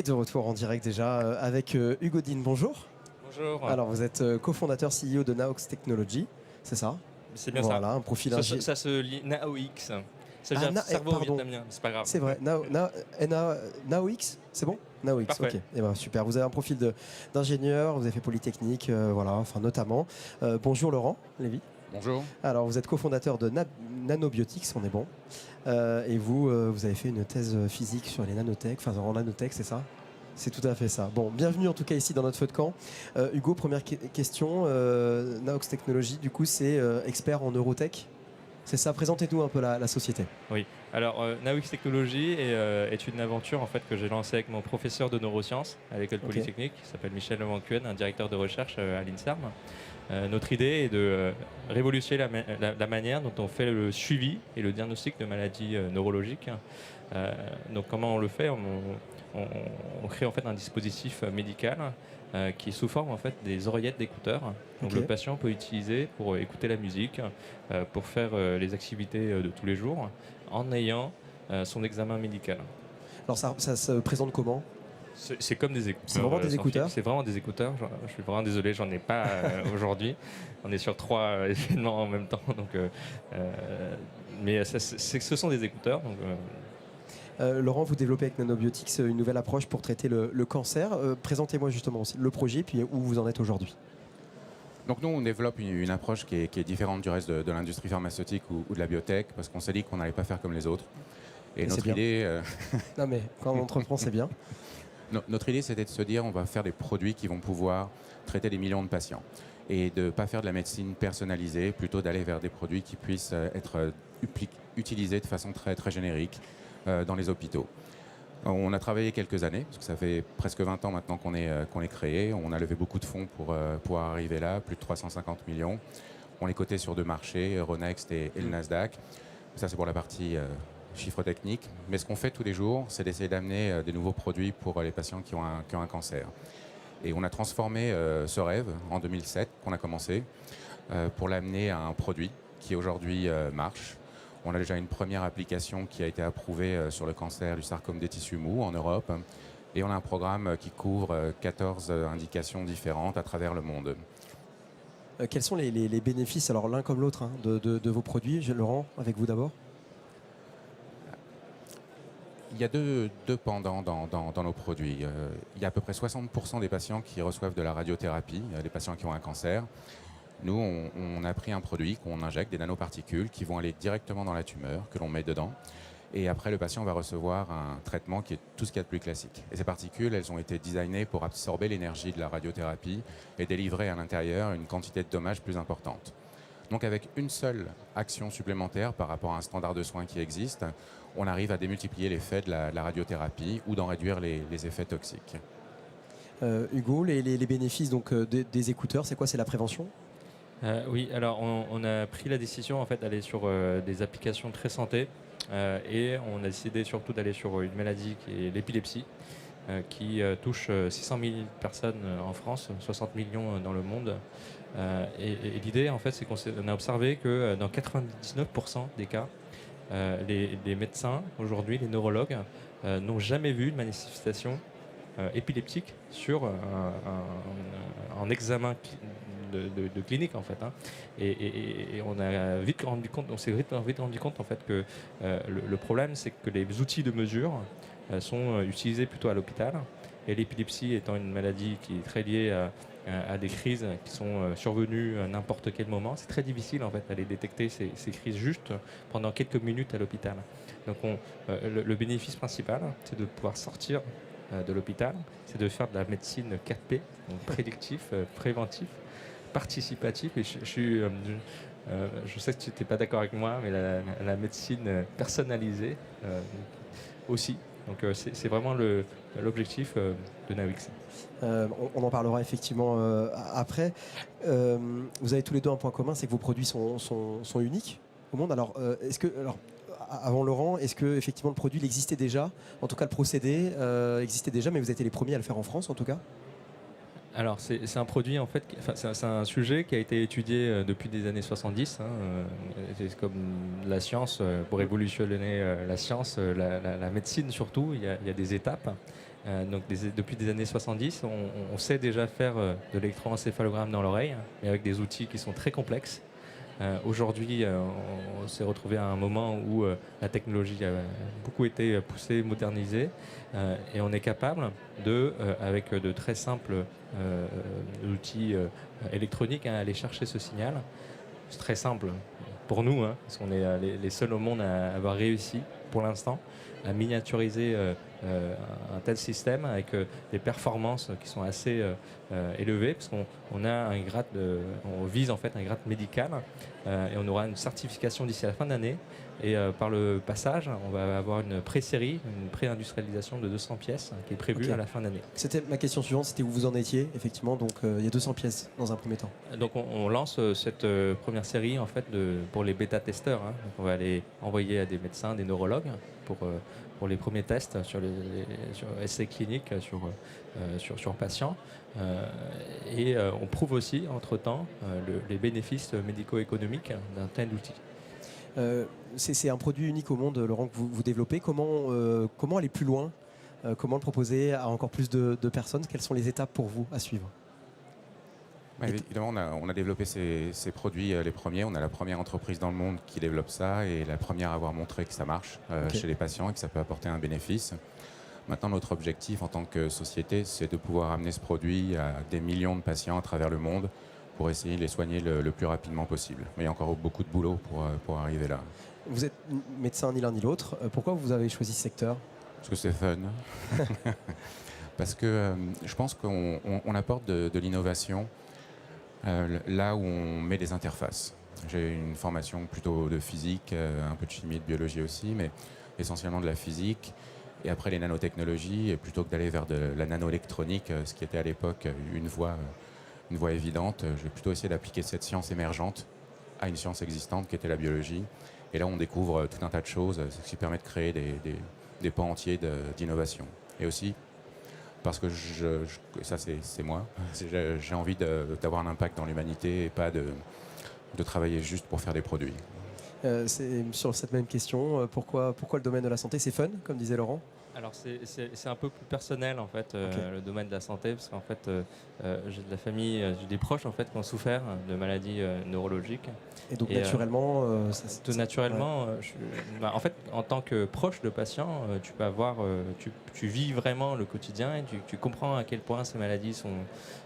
Et de retour en direct déjà avec Hugo Dean, bonjour. Bonjour. Alors vous êtes cofondateur CEO de Naox Technology, c'est ça? C'est bien voilà, ça. un profil Ça se lit Naox. Ça veut dire cerveau pardon. vietnamien, c'est pas grave. C'est vrai, Naox, c'est bon? Naox, Parfait. ok. Et ben, super, vous avez un profil d'ingénieur, vous avez fait Polytechnique, voilà, enfin notamment. Bonjour Laurent Lévy. Bonjour. Alors vous êtes cofondateur de Nanobiotics, on est bon. Et vous avez fait une thèse physique sur les nanotech, enfin en nanotech, c'est ça? C'est tout à fait ça. Bon, bienvenue en tout cas ici dans notre feu de camp. Hugo, première question. Naox Technology, du coup, c'est expert en neurotech. C'est ça, présentez-nous un peu la société. Oui, alors Naox Technology est une aventure en fait, que j'ai lancée avec mon professeur de neurosciences à l'école polytechnique, qui s'appelle Michel Levancuen, un directeur de recherche à l'INSERM. Notre idée est de révolutionner la manière dont on fait le suivi et le diagnostic de maladies neurologiques. Donc comment on le fait? On crée en fait un dispositif médical qui est sous forme en fait des oreillettes d'écouteurs. Donc le patient peut utiliser pour écouter la musique, pour faire les activités de tous les jours, en ayant son examen médical. Alors ça se présente comment? C'est comme des écouteurs. C'est vraiment des écouteurs? C'est vraiment des écouteurs. Je suis vraiment désolé, j'en ai pas aujourd'hui. On est sur 3 événements en même temps. Donc, mais ce sont des écouteurs. Donc, Laurent, vous développez avec Nanobiotics une nouvelle approche pour traiter le cancer. Présentez-moi justement aussi le projet, puis où vous en êtes aujourd'hui. Donc nous, on développe une approche qui est différente du reste de l'industrie pharmaceutique ou de la biotech, parce qu'on s'est dit qu'on n'allait pas faire comme les autres. Et notre idée... Non mais quand on entreprend, c'est bien. Notre idée, c'était de se dire on va faire des produits qui vont pouvoir traiter des millions de patients. Et de ne pas faire de la médecine personnalisée, plutôt d'aller vers des produits qui puissent être utilisés de façon très, très générique dans les hôpitaux. On a travaillé quelques années, parce que ça fait presque 20 ans maintenant qu'on est créé. On a levé beaucoup de fonds pour pouvoir arriver là, plus de 350 millions. On est coté sur 2 marchés, Euronext et le Nasdaq. Ça, c'est pour la partie chiffres techniques. Mais ce qu'on fait tous les jours, c'est d'essayer d'amener des nouveaux produits pour les patients qui ont un cancer. Et on a transformé ce rêve en 2007, qu'on a commencé, pour l'amener à un produit qui aujourd'hui marche. On a déjà une première application qui a été approuvée sur le cancer du sarcome des tissus mous en Europe. Et on a un programme qui couvre 14 indications différentes à travers le monde. Quels sont les bénéfices, alors l'un comme l'autre, hein, de vos produits? Laurent, avec vous d'abord. Il y a deux pendants dans nos produits. Il y a à peu près 60% des patients qui reçoivent de la radiothérapie, les patients qui ont un cancer. Nous, on a pris un produit qu'on injecte, des nanoparticules, qui vont aller directement dans la tumeur, que l'on met dedans. Et après, le patient va recevoir un traitement qui est tout ce qu'il y a de plus classique. Et ces particules, elles ont été designées pour absorber l'énergie de la radiothérapie et délivrer à l'intérieur une quantité de dommages plus importante. Donc avec une seule action supplémentaire par rapport à un standard de soins qui existe, on arrive à démultiplier l'effet de la radiothérapie ou d'en réduire les effets toxiques. Hugo, les bénéfices donc, des écouteurs, c'est quoi? C'est la prévention? Oui, alors on a pris la décision en fait, d'aller sur des applications très santé et on a décidé surtout d'aller sur une maladie qui est l'épilepsie qui touche 600 000 personnes en France, 60 millions dans le monde. Et l'idée en fait, c'est qu'on a observé que dans 99% des cas, les médecins aujourd'hui, les neurologues, n'ont jamais vu de manifestation épileptique sur un examen de clinique en fait, hein. Et on a vite rendu compte, on s'est vite rendu compte en fait que le problème c'est que les outils de mesure sont utilisés plutôt à l'hôpital, et l'épilepsie étant une maladie qui est très liée à des crises qui sont survenues à n'importe quel moment, c'est très difficile en fait d'aller détecter ces crises juste pendant quelques minutes à l'hôpital. Donc le bénéfice principal, c'est de pouvoir sortir de l'hôpital, c'est de faire de la médecine 4P, donc prédictif, préventif, participatif. Et je sais que tu n'es pas d'accord avec moi, mais la médecine personnalisée aussi. Donc c'est vraiment l'objectif de Naox. On en parlera effectivement après. Vous avez tous les deux un point commun, c'est que vos produits sont uniques au monde. Alors, avant Laurent, est-ce que effectivement le produit il existait déjà? En tout cas, le procédé existait déjà, mais vous étiez les premiers à le faire en France, en tout cas? Alors c'est un produit en fait, c'est un sujet qui a été étudié depuis des années 70. Hein, c'est comme la science, pour révolutionner la science, la médecine surtout, il y a des étapes. Donc depuis des années 70, on sait déjà faire de l'électroencéphalogramme dans l'oreille, mais avec des outils qui sont très complexes. Aujourd'hui, on s'est retrouvé à un moment où la technologie a beaucoup été poussée, modernisée, et on est capable avec de très simples outils électroniques, hein, aller chercher ce signal. C'est très simple pour nous, hein, parce qu'on est les seuls au monde à avoir réussi, pour l'instant, à miniaturiser un tel système avec des performances qui sont assez élevées, parce qu'on a on vise en fait un grade médical, et on aura une certification d'ici à la fin de l'année. Et par le passage, on va avoir une pré-série, une pré-industrialisation de 200 pièces qui est prévue à la fin d'année. C'était ma question suivante, c'était où vous en étiez, effectivement. Donc il y a 200 pièces dans un premier temps. Donc on lance cette première série en fait pour les bêta-testeurs. Hein. Donc on va les envoyer à des médecins, des neurologues pour les premiers tests sur essais cliniques sur patients. Et on prouve aussi entre-temps les bénéfices médico-économiques d'un tel outil. C'est un produit unique au monde, Laurent, que vous développez. Comment aller plus loin? Comment le proposer à encore plus de personnes? Quelles sont les étapes pour vous à suivre? Évidemment, on a développé ces produits les premiers. On a la première entreprise dans le monde qui développe ça et la première à avoir montré que ça marche chez les patients et que ça peut apporter un bénéfice. Maintenant, notre objectif en tant que société, c'est de pouvoir amener ce produit à des millions de patients à travers le monde pour essayer de les soigner le plus rapidement possible. Mais il y a encore beaucoup de boulot pour arriver là. Vous êtes médecin ni l'un ni l'autre. Pourquoi vous avez choisi ce secteur? Parce que c'est fun. Parce que je pense qu'on apporte de l'innovation là où on met des interfaces. J'ai une formation plutôt de physique, un peu de chimie et de biologie aussi, mais essentiellement de la physique. Et après les nanotechnologies, et plutôt que d'aller vers de la nanoélectronique, ce qui était à l'époque une voie évidente, je vais plutôt essayer d'appliquer cette science émergente à une science existante qui était la biologie. Et là, on découvre tout un tas de choses, ce qui permet de créer des pans entiers d'innovation. Et aussi, parce que ça c'est moi, j'ai envie d'avoir un impact dans l'humanité et pas de travailler juste pour faire des produits. Sur cette même question, pourquoi le domaine de la santé? C'est fun, comme disait Laurent? Alors c'est un peu plus personnel en fait, le domaine de la santé, parce qu'en fait j'ai de la famille, j'ai des proches en fait qui ont souffert de maladies neurologiques. Et donc naturellement, en fait en tant que proche de patient, tu peux avoir, tu vis vraiment le quotidien et tu comprends à quel point ces maladies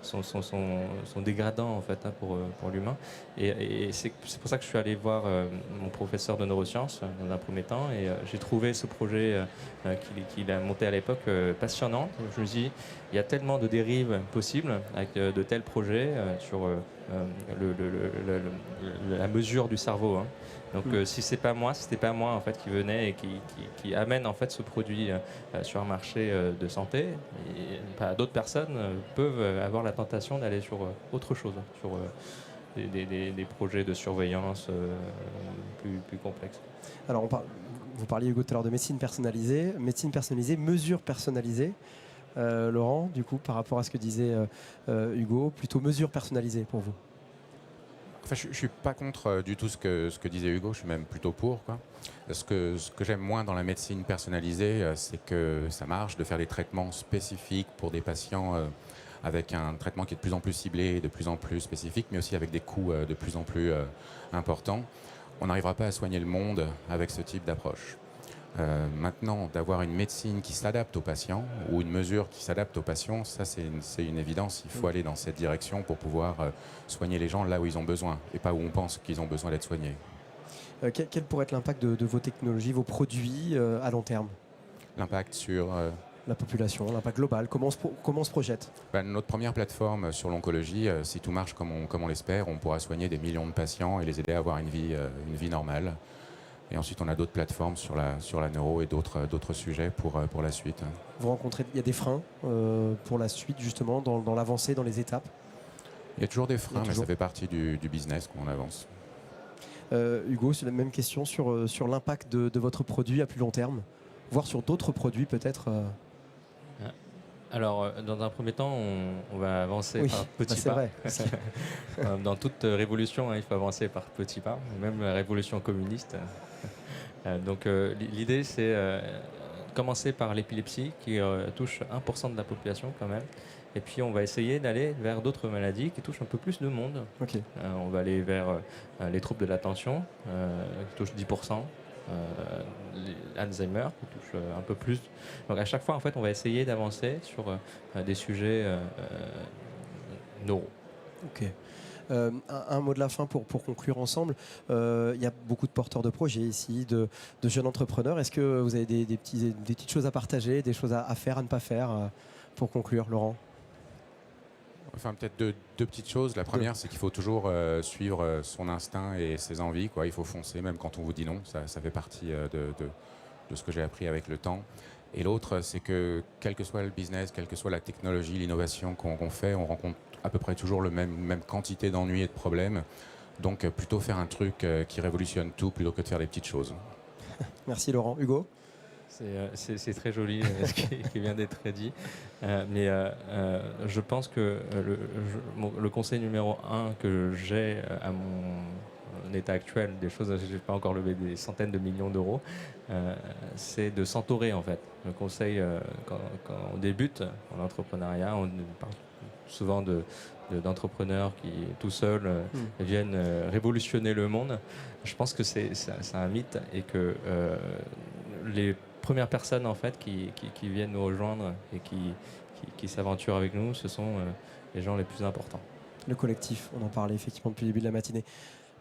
sont dégradants en fait, hein, pour l'humain. Et c'est pour ça que je suis allé voir mon professeur de neurosciences dans un premier temps, et j'ai trouvé ce projet qu'il a monté à l'époque passionnant. Je me suis dit, il y a tellement de dérives possibles avec de tels projets sur la mesure du cerveau. Hein. Donc si c'était pas moi en fait qui venait et qui amène en fait ce produit sur un marché de santé, d'autres personnes peuvent avoir la tentation d'aller sur autre chose, sur des projets de surveillance plus complexes. Alors vous parliez, Hugo, tout à l'heure de médecine personnalisée, mesure personnalisée. Laurent, du coup, par rapport à ce que disait Hugo, plutôt mesure personnalisée pour vous? Enfin, je ne suis pas contre du tout ce que disait Hugo, je suis même plutôt pour, quoi. Ce que j'aime moins dans la médecine personnalisée, c'est que ça marche de faire des traitements spécifiques pour des patients avec un traitement qui est de plus en plus ciblé et de plus en plus spécifique, mais aussi avec des coûts de plus en plus importants. On n'arrivera pas à soigner le monde avec ce type d'approche. Maintenant, d'avoir une médecine qui s'adapte aux patients ou une mesure qui s'adapte aux patients, ça c'est une évidence. Il faut aller dans cette direction pour pouvoir soigner les gens là où ils ont besoin et pas où on pense qu'ils ont besoin d'être soignés. Quel pourrait être l'impact de vos technologies, vos produits à long terme? L'impact sur la population, l'impact global, comment on se projette? Notre première plateforme sur l'oncologie, si tout marche comme on l'espère, on pourra soigner des millions de patients et les aider à avoir une vie normale. Et ensuite, on a d'autres plateformes sur la neuro et d'autres sujets pour la suite. Vous rencontrez, il y a des freins pour la suite, justement, dans l'avancée, dans les étapes? Il y a toujours des freins, mais ça fait partie du business qu'on avance. Hugo, c'est la même question sur l'impact de votre produit à plus long terme, voire sur d'autres produits peut-être Alors, dans un premier temps, on va avancer Oui, par petits c'est pas. vrai. Dans toute révolution, hein, il faut avancer par petits pas, même la révolution communiste. Donc, l'idée, c'est commencer par l'épilepsie qui touche 1% de la population quand même. Et puis, on va essayer d'aller vers d'autres maladies qui touchent un peu plus de monde. Ok. On va aller vers les troubles de l'attention, qui touchent 10%. Alzheimer, qui touche un peu plus. Donc à chaque fois, en fait, on va essayer d'avancer sur des sujets neuro. Ok. Un mot de la fin pour conclure ensemble. Il y a beaucoup de porteurs de projets ici, de jeunes entrepreneurs. Est-ce que vous avez des petites choses à partager, des choses à faire, à ne pas faire pour conclure, Laurent? Enfin, peut-être deux petites choses. La première, c'est qu'il faut toujours suivre son instinct et ses envies, quoi. Il faut foncer, même quand on vous dit non. Ça fait partie de ce que j'ai appris avec le temps. Et l'autre, c'est que quel que soit le business, quelle que soit la technologie, l'innovation qu'on fait, on rencontre à peu près toujours la même quantité d'ennuis et de problèmes. Donc, plutôt faire un truc qui révolutionne tout plutôt que de faire des petites choses. Merci, Laurent. Hugo? C'est très joli ce qui vient d'être dit. Mais je pense que le conseil numéro 1 que j'ai à mon état actuel, des choses, je n'ai pas encore levé des centaines de millions d'euros, c'est de s'entourer en fait. Le conseil, quand on débute en entrepreneuriat, on parle souvent d'entrepreneurs qui tout seuls viennent révolutionner le monde. Je pense que c'est un mythe et que les premières personnes en fait qui viennent nous rejoindre et qui s'aventurent avec nous, ce sont les gens les plus importants. Le collectif, on en parlait effectivement depuis le début de la matinée.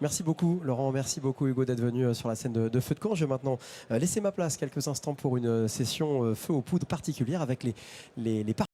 Merci beaucoup Laurent, merci beaucoup Hugo d'être venu sur la scène de Feu de Camp. Je vais maintenant laisser ma place quelques instants pour une session feu aux poudres particulière avec les